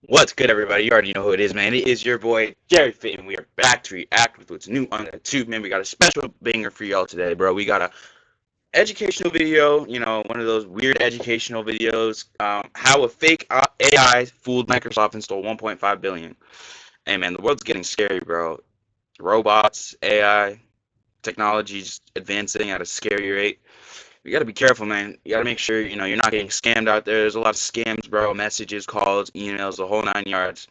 What's good, everybody? You already know who it is, man. It is your boy, Jerry Fit, and we are back to react with what's new on the tube, man. We got a special banger for y'all today, bro. We got a educational video, one of those weird educational videos, how a fake AI fooled Microsoft and stole 1.5 billion. Hey, man, the world's getting scary, bro. Robots, AI, technology just advancing at a scary rate. You gotta be careful, man. You gotta make sure, you're not getting scammed out there. There's a lot of scams, bro. Messages, calls, emails, the whole nine yards.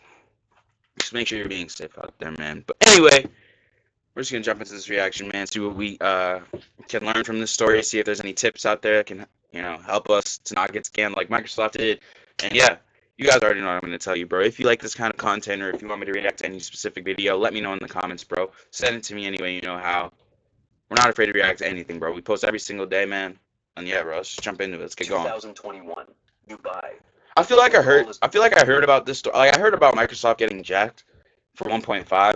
Just make sure you're being safe out there, man. But anyway, we're just gonna jump into this reaction, man. See what we can learn from this story. See if there's any tips out there that can help us to not get scammed like Microsoft did. And yeah, you guys already know what I'm gonna tell you, bro. If you like this kind of content or if you want me to react to any specific video, let me know in the comments, bro. Send it to me anyway. You know how we're not afraid to react to anything, bro. We post every single day, man. And yeah, bro, let's just jump into it. Let's get going. 2021, Dubai. I feel like I heard about this story. Like I heard about Microsoft getting jacked for 1.5.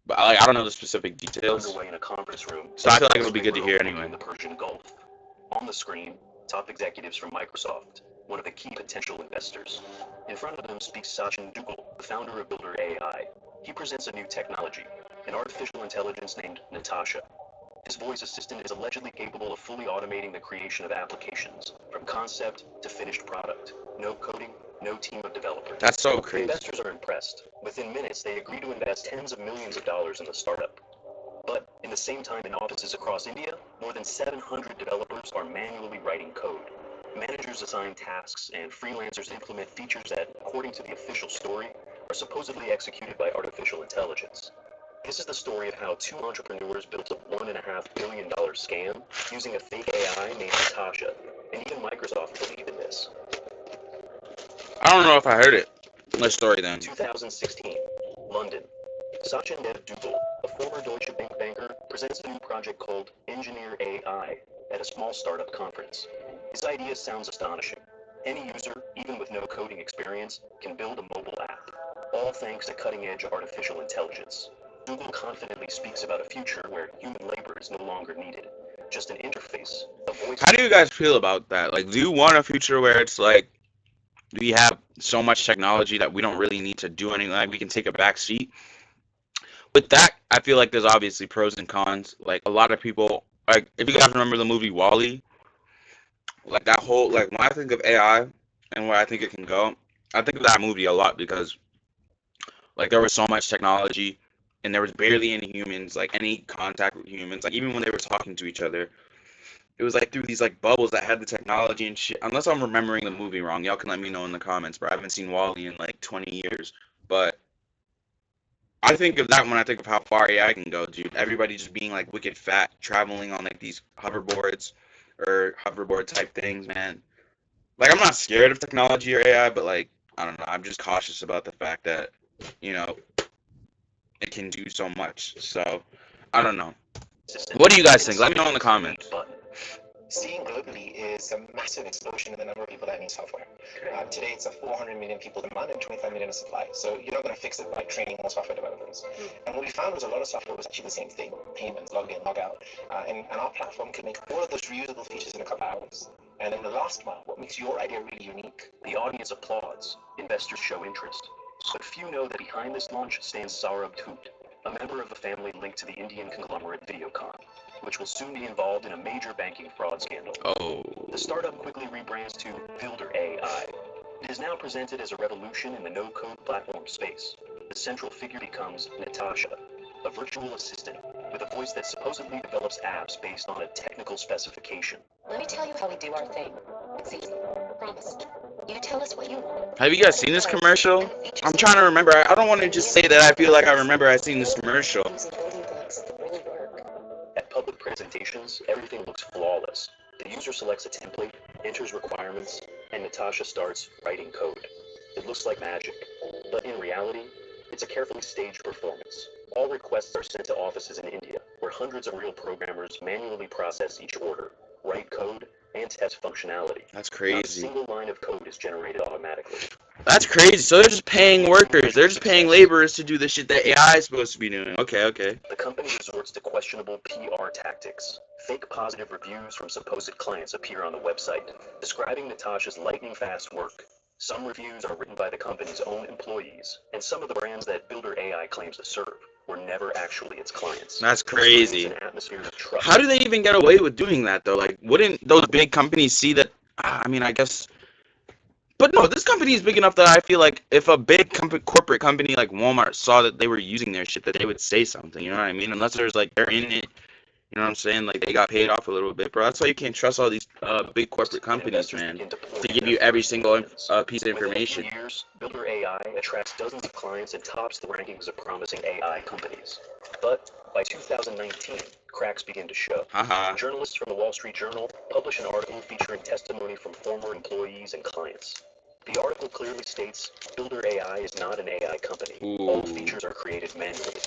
But I don't know the specific details, Underway in a conference room. so I feel like it'll be good to hear anyway. In the Persian Gulf. On the screen, top executives from Microsoft, one of the key potential investors. In front of them speaks Sachin Duggal, the founder of Builder AI. He presents a new technology, an artificial intelligence named Natasha. His voice assistant is allegedly capable of fully automating the creation of applications, from concept to finished product. No coding, no team of developers. That's so The crazy. investors are impressed. Within minutes, they agree to invest tens of millions of dollars in the startup. But in the same time, in offices across India, more than 700 developers are manually writing code. Managers assign tasks, and freelancers implement features that, according to the official story, are supposedly executed by artificial intelligence. This is the story of how two entrepreneurs built a $1.5 billion scam using a fake AI named Natasha, and even Microsoft believed in this. I don't know if I heard it. Let's story then. 2016, London. Sachin Duggal, a former Deutsche Bank banker, presents a new project called Engineer AI at a small startup conference. His idea sounds astonishing. Any user, even with no coding experience, can build a mobile app, all thanks to cutting-edge artificial intelligence. Duggal confidently speaks about a future where human labor is no longer needed, just an interface, a voice. How do you guys feel about that? Like, do you want a future where it's like we have so much technology that we don't really need to do anything? Like, we can take a back seat. With that, I feel like there's obviously pros and cons. Like, a lot of people, like, if you guys remember the movie Wall-E, like that whole, like, when I think of AI and where I think it can go, I think of that movie a lot because like there was so much technology and there was barely any humans, like any contact with humans. Like even when they were talking to each other, it was like through these like bubbles that had the technology and shit. Unless I'm remembering the movie wrong, y'all can let me know in the comments. But I haven't seen Wall-E in like 20 years. But I think of that when I think of how far AI can go, dude. Everybody just being like wicked fat, traveling on like these hoverboards or hoverboard type things, man. Like I'm not scared of technology or AI, but like I don't know. I'm just cautious about the fact that you know it can do so much. So I don't know. What do you guys think? Let me know in the comments. Seeing globally is a massive explosion in the number of people that need software. Today, it's a 400 million people demand and 25 million supply. So you're not going to fix it by training more software developers. And what we found was a lot of software was actually the same thing: payments, log in, log out. And our platform can make all of those reusable features in a couple hours. And then the last mile, what makes your idea really unique? The audience applauds, investors show interest. But few know that behind this launch stands Saurabh Dhut, a member of the family linked to the Indian conglomerate Videocon, which will soon be involved in a major banking fraud scandal. Oh. The startup quickly rebrands to Builder AI. It is now presented as a revolution in the no-code platform space. The central figure becomes Natasha, a virtual assistant with a voice that supposedly develops apps based on a technical specification. Let me tell you how we do our thing. It's easy. Promise. You tell us what you want. Have you guys seen this commercial? I'm trying to remember. I don't want to just say that I feel like I remember I seen this commercial. Using building blocks that really work. At public presentations, everything looks flawless. The user selects a template, enters requirements, and Natasha starts writing code. It looks like magic, but in reality, it's a carefully staged performance. All requests are sent to offices in India, where hundreds of real programmers manually process each order, write code, and test functionality. That's Not a crazy. single line of code is generated automatically. That's crazy. So they're just paying workers. They're just paying laborers to do the shit that AI is supposed to be doing. Okay, okay. The company resorts to questionable PR tactics. Fake positive reviews from supposed clients appear on the website, describing Natasha's lightning-fast work. Some reviews are written by the company's own employees, and some of the brands that Builder AI claims to serve were never actually its clients. That's This creates crazy. an atmosphere of trust. How do they even get away with doing that though? Like, wouldn't those big companies see that? I mean, I guess. But no, this company is big enough that I feel like if a big corporate company like Walmart saw that they were using their shit, that they would say something. You know what I mean? Unless there's like they're in it. You know what I'm saying? Like they got paid off a little bit, bro. That's why you can't trust all these big corporate companies, man, to give you every single piece of information. Within a few years, Builder AI attracts dozens of clients and tops the rankings of promising AI companies. But by 2019, cracks begin to show. Haha. Journalists from the Wall Street Journal publish an article featuring testimony from former employees and clients. The article clearly states Builder AI is not an AI company. All Ooh. features are created manually.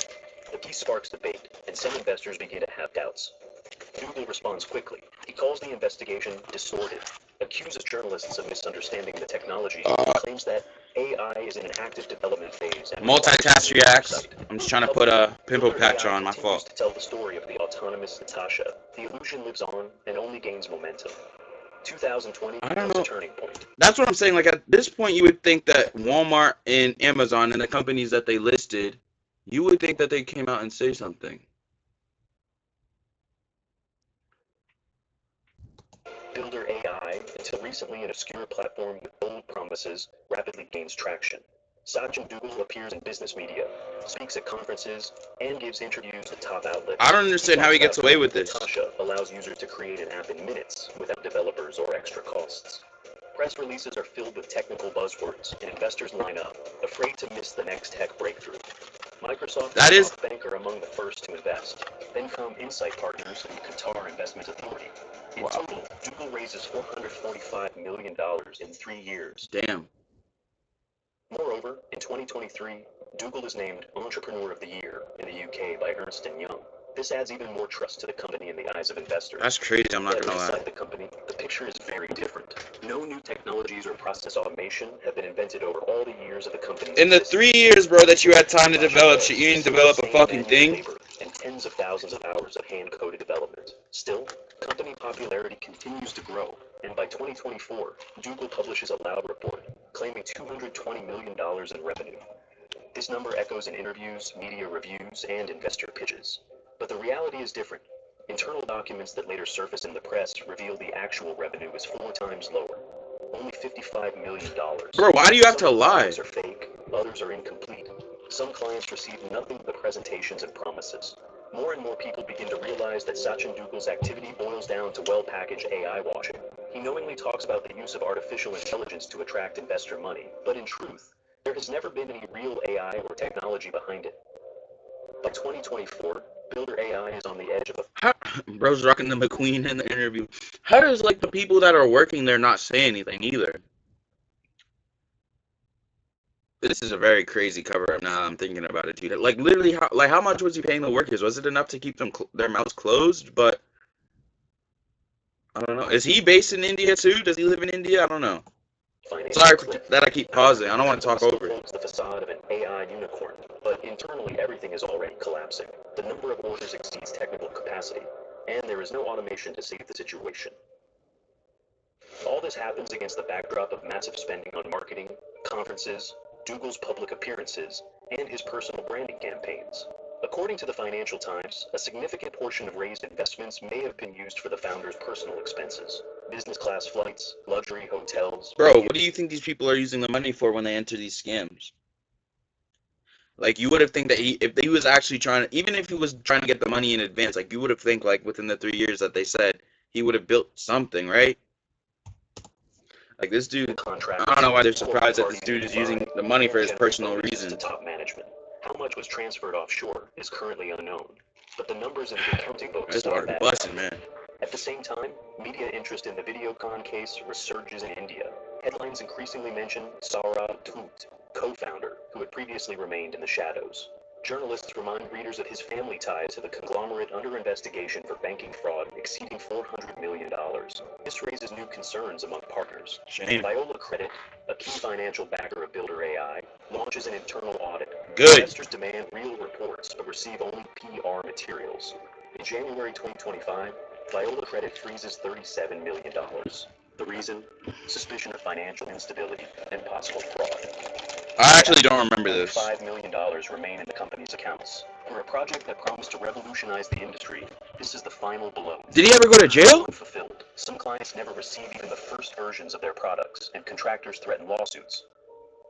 The piece sparks debate, and some investors begin to have doubts. Google responds quickly. He calls the investigation distorted, accuses journalists of misunderstanding the technology, and claims that AI is in an active development phase. And Multitask reacts. I'm just trying to put a pimple patch on. My continues fault. to tell the story of the autonomous Natasha. The illusion lives on and only gains momentum. 2020 I don't was know. a turning point. That's what I'm saying. Like at this point, you would think that Walmart and Amazon and the companies that they listed, you would think that they came out and say something. Builder AI, until recently an obscure platform with bold promises, rapidly gains traction. Sachin Duggal appears in business media, speaks at conferences, and gives interviews to top outlets. I don't understand how he gets away with this. Natasha allows users to create an app in minutes without developers or extra costs. Press releases are filled with technical buzzwords, and investors line up, afraid to miss the next tech breakthrough. Microsoft and SoftBank are among the first to invest. Then come Insight Partners and Qatar Investment Authority. In total, Google raises $445 million in 3 years. Damn. Moreover, in 2023, Google is named Entrepreneur of the Year in the UK by Ernst & Young. This adds even more trust to the company in the eyes of investors. That's crazy. I'm not But gonna lie. inside the company, the picture is very different. No new technologies or process automation have been invented over all the years of the company's In the existence. 3 years, bro, that you had time to develop shit, you didn't develop a fucking thing. Labor and tens of thousands of hours of hand-coded development. Still, company popularity continues to grow, and by 2024, Google publishes a loud report claiming $220 million in revenue. This number echoes in interviews, media reviews, and investor pitches. But the reality is different. Internal documents that later surface in the press reveal the actual revenue is 4 times lower. Only $55 million. Bro, why do you have to lie? Some are fake, others are incomplete. Some clients receive nothing but presentations and promises. More and more people begin to realize that Sachin Duggal's activity boils down to well-packaged AI washing. He knowingly talks about the use of artificial intelligence to attract investor money, but in truth, there has never been any real AI or technology behind it. By 2024, Builder AI is on the edge of a... Bro's rocking the McQueen in the interview. How does like the people that are working there not say anything either? This is a very crazy cover up now. I'm thinking about it, dude. Like literally, how much was he paying the workers? Was it enough to keep them their mouths closed? But I don't know. Is he based in India too? Does he live in India? I don't know. Sorry that I keep pausing. I don't want to talk over it. It's the facade of an AI unicorn, but internally everything is already collapsing. The number of orders exceeds technical capacity, and there is no automation to save the situation. All this happens against the backdrop of massive spending on marketing, conferences, Duggal's public appearances, and his personal branding campaigns. According to the Financial Times, a significant portion of raised investments may have been used for the founder's personal expenses. Business class flights, luxury hotels. Bro, what do you think these people are using the money for when they enter these scams? Like, you would have think that if he was actually trying to, even if he was trying to get the money in advance, like, you would have think, like, within the 3 years that they said, he would have built something, right? Like, this dude, I don't know why they're surprised that this dude is using the money for his personal reasons. Top management. How much was transferred offshore is currently unknown, but the numbers in the accounting books This water busting, man. At the same time, media interest in the Videocon case resurges in India. Headlines increasingly mention Saurabh Dhut, co-founder, who had previously remained in the shadows. Journalists remind readers of his family ties to the conglomerate under investigation for banking fraud exceeding $400 million. This raises new concerns among partners. Shame. Viola Credit, a key financial backer of Builder AI, launches an internal audit. Good. Investors demand real reports but receive only PR materials. In January 2025, Viola Credit freezes $37 million. The reason? Suspicion of financial instability and possible fraud. I actually don't remember Only this. $5 million remain in the company's accounts. For a project that promised to revolutionize the industry, this is the final blow. Did he ever go to jail? Unfulfilled. Some clients never receive even the first versions of their products, and contractors threaten lawsuits.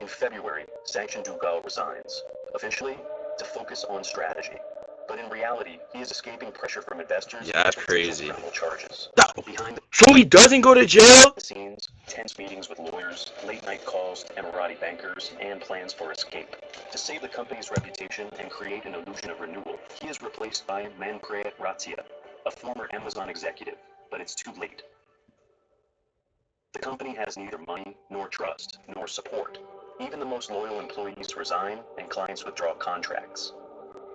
In February, Sanction Dugal resigns, officially to focus on strategy. But in reality, he is escaping pressure from investors Yeah, that's and potential crazy. criminal charges. No. Behind So he doesn't go to jail? the scenes, tense meetings with lawyers, late-night calls to Emirati bankers, and plans for escape. To save the company's reputation and create an illusion of renewal, he is replaced by Manpreet Ratia, a former Amazon executive, but it's too late. The company has neither money, nor trust, nor support. Even the most loyal employees resign, and clients withdraw contracts.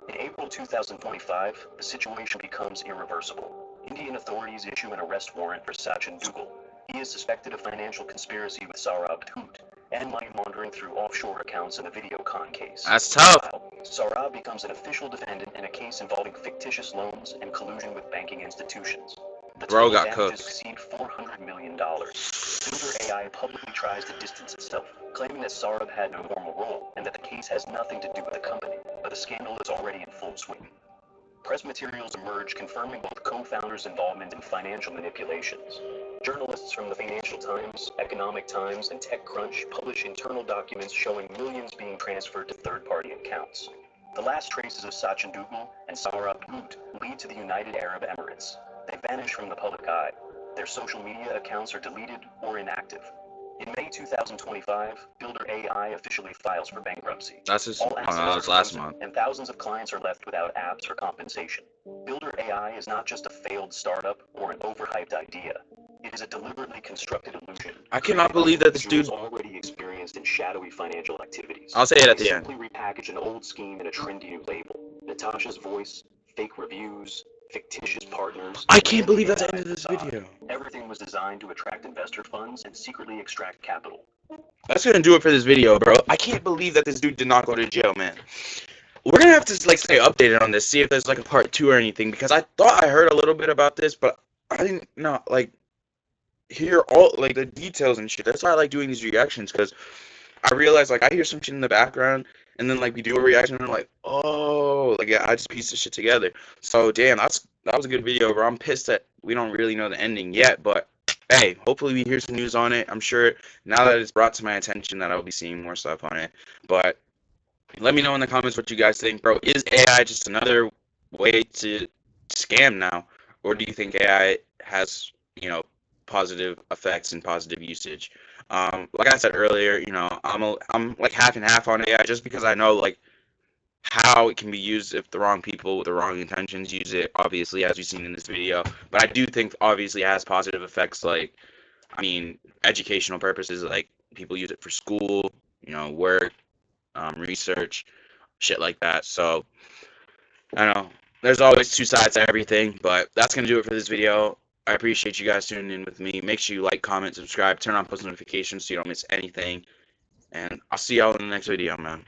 In April 2025, the situation becomes irreversible. Indian authorities issue an arrest warrant for Sachin Dugal. He is suspected of financial conspiracy with Saurabh Dhut and money laundering through offshore accounts in the Videocon case. That's tough. Meanwhile, Saurabh becomes an official defendant in a case involving fictitious loans and collusion with banking institutions. The Bro total got damages cooked. exceed $400 million. Builder AI publicly tries to distance itself, claiming that Saurabh had no formal role and that the case has nothing to do with the company, but the scandal is already in full swing. Press materials emerge confirming both co-founders' involvement in financial manipulations. Journalists from the Financial Times, Economic Times, and TechCrunch publish internal documents showing millions being transferred to third-party accounts. The last traces of Sachin Dugal and Saurabh Dhut lead to the United Arab Emirates. They vanish from the public eye. Their social media accounts are deleted or inactive. In May 2025, Builder AI officially files for bankruptcy. That's his. All Oh, assets no, are that's last frozen, month. and thousands of clients are left without apps or compensation. Builder AI is not just a failed startup or an overhyped idea. It is a deliberately constructed illusion. I cannot created by believe that this individuals dude. already experienced in shadowy financial activities. I'll say it at They the end. simply repackage an old scheme in a trendy new label. Natasha's voice, fake reviews, fictitious partners. I can't believe Daily that's the AI end of this facade. video. Everything was designed to attract investor funds and secretly extract capital. That's gonna do it for this video, bro. I can't believe that this dude did not go to jail, man. We're gonna have to like stay updated on this, see if there's like a part 2 or anything, because I thought I heard a little bit about this, but I didn't know like hear all like the details and shit. That's why I like doing these reactions, because I realize like I hear some shit in the background, and then like we do a reaction, and I'm like, oh, like yeah, I just pieced this shit together. So damn, that was a good video, bro. I'm pissed that we don't really know the ending yet, but hey, hopefully we hear some news on it. I'm sure now that it's brought to my attention that I'll be seeing more stuff on it. But let me know in the comments what you guys think, bro. Is AI just another way to scam now, or do you think AI has, positive effects and positive usage? Like I said earlier, I'm like half and half on AI just because I know like how it can be used if the wrong people with the wrong intentions use it. Obviously, as you've seen in this video, but I do think obviously it has positive effects. Like, I mean, educational purposes, like people use it for school, work, research, shit like that. So I don't know. There's always two sides to everything, but that's gonna do it for this video. I appreciate you guys tuning in with me. Make sure you like, comment, subscribe, turn on post notifications so you don't miss anything. And I'll see y'all in the next video, man.